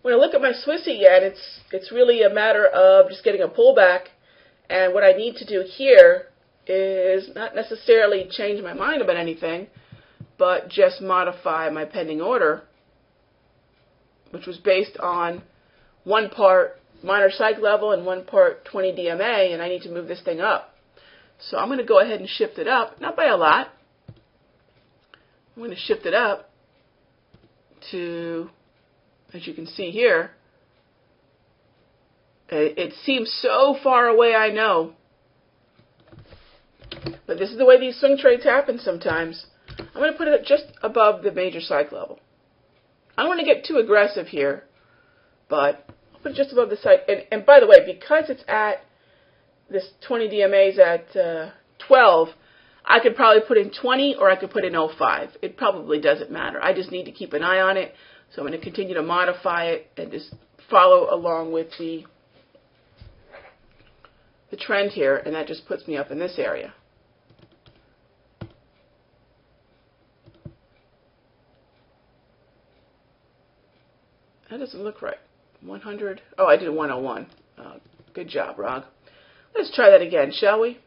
when I look at my Swissy yen, it's really a matter of just getting a pullback. And what I need to do here is not necessarily change my mind about anything, but just modify my pending order, which was based on 1 part minor psych level and 1 part 20 DMA, and I need to move this thing up. So I'm going to go ahead and shift it up, not by a lot. I'm going to shift it up to, as you can see here, it seems so far away, I know, but this is the way these swing trades happen sometimes. I'm going to put it just above the major psych level. I don't want to get too aggressive here, but I'll put it just above the psych. And by the way, because it's at this 20 DMA's at 12, I could probably put in 20 or I could put in 05. It probably doesn't matter. I just need to keep an eye on it. So I'm going to continue to modify it and just follow along with the trend here, and that just puts me up in this area. That doesn't look right. 100. Oh, I did 101. Good job, Rog. Let's try that again, shall we?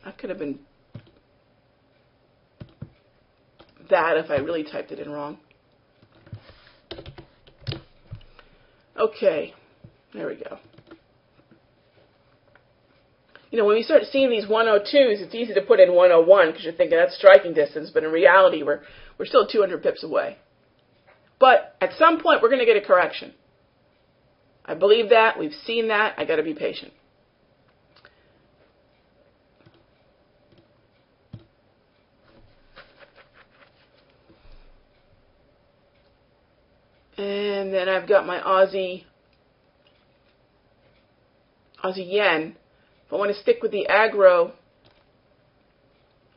That could have been that if I really typed it in wrong. Okay, there we go. You know, when we start seeing these 102s, it's easy to put in 101 because you're thinking that's striking distance, but in reality, we're still 200 pips away. But at some point, we're going to get a correction. I believe that. We've seen that. I got to be patient. And then I've got my Aussie yen. If I want to stick with the aggro,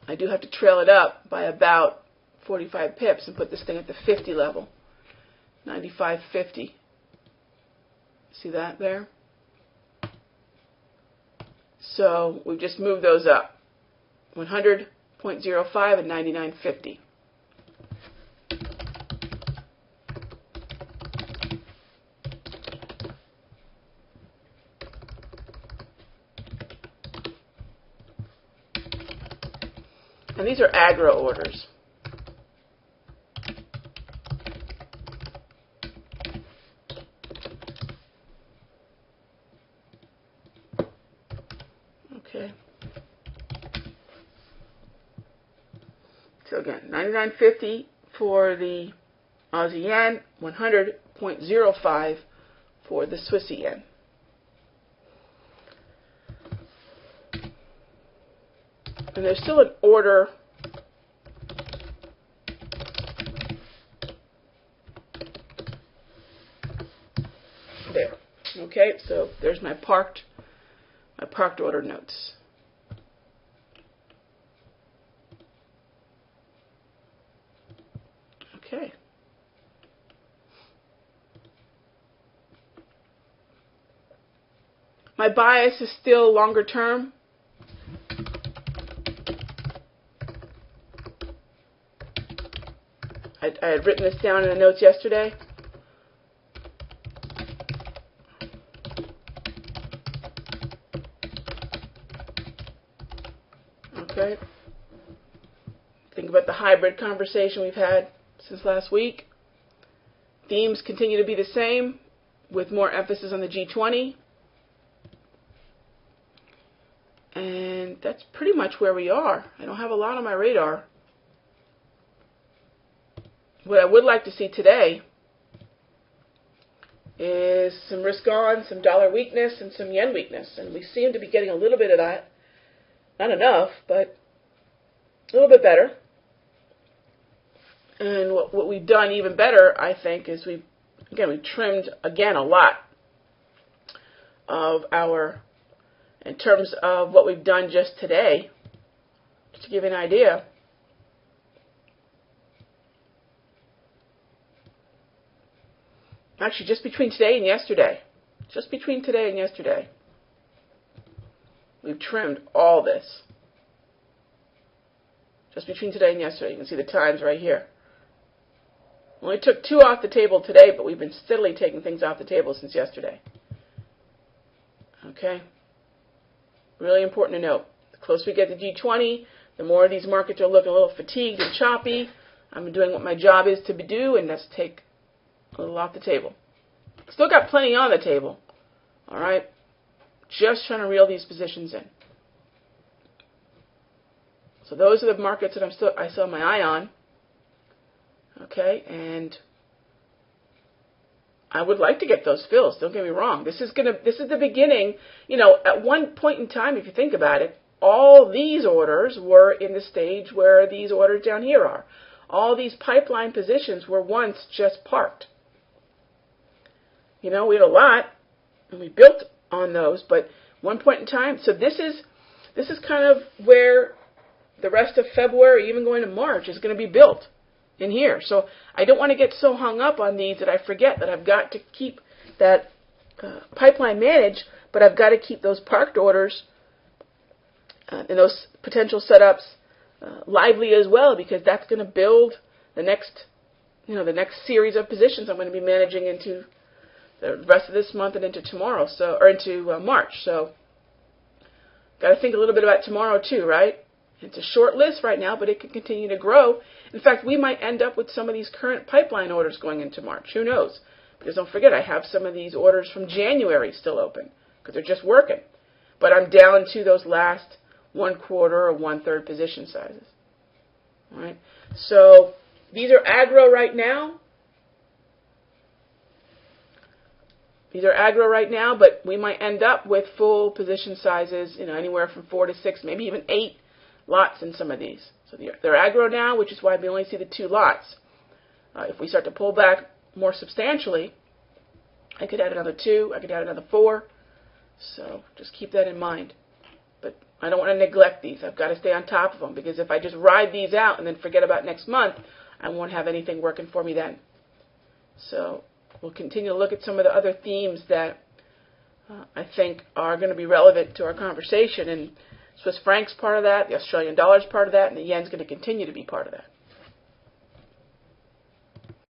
I do have to trail it up by about 45 pips and put this thing at the 50 level. 95.50. See that there? So we've just moved those up. 100.05 and 99.50. And these are aggro orders. Okay. So again, 99.50 for the Aussie yen, 100.05 for the Swissy yen. And there's still an order there. Okay, so there's my parked order notes. Okay. My bias is still longer term. I had written this down in the notes yesterday. Okay. Think about the hybrid conversation we've had since last week. Themes continue to be the same, with more emphasis on the G20. And that's pretty much where we are. I don't have a lot on my radar. What I would like to see today is some risk on, some dollar weakness, and some yen weakness. And we seem to be getting a little bit of that. Not enough, but a little bit better. And what we've done even better, I think, is we've trimmed, again, a lot of our, in terms of what we've done just today, just to give you an idea. Actually, just between today and yesterday, we've trimmed all this. Just between today and yesterday. You can see the times right here. We only took 2 off the table today, but we've been steadily taking things off the table since yesterday. Okay? Really important to note. The closer we get to G20, the more these markets are looking a little fatigued and choppy. I'm doing what my job is to do, and that's take a little off the table. Still got plenty on the table. All right? Just trying to reel these positions in. So those are the markets that I still have my eye on. Okay, and I would like to get those fills. Don't get me wrong. This is the beginning. You know, at one point in time, if you think about it, all these orders were in the stage where these orders down here are. All these pipeline positions were once just parked. You know, we had a lot, and we built on those, but one point in time. So this is kind of where the rest of February, even going to March, is going to be built in here. So I don't want to get so hung up on these that I forget that I've got to keep that pipeline managed, but I've got to keep those parked orders and those potential setups lively as well, because that's going to build the next series of positions I'm going to be managing into the rest of this month and into tomorrow, or into March. So got to think a little bit about tomorrow too, right? It's a short list right now, but it can continue to grow. In fact, we might end up with some of these current pipeline orders going into March. Who knows? Because don't forget, I have some of these orders from January still open because they're just working. But I'm down to those last 1/4 or 1/3 position sizes. All right? So these are aggro right now. But we might end up with full position sizes, anywhere from 4 to 6, maybe even 8 lots in some of these. So they're aggro now, which is why we only see the 2 lots. If we start to pull back more substantially, I could add another 2, I could add another 4. So just keep that in mind. But I don't want to neglect these. I've got to stay on top of them, because if I just ride these out and then forget about next month, I won't have anything working for me then. So we'll continue to look at some of the other themes that I think are going to be relevant to our conversation. And Swiss franc's part of that, the Australian dollar's part of that, and the yen's going to continue to be part of that.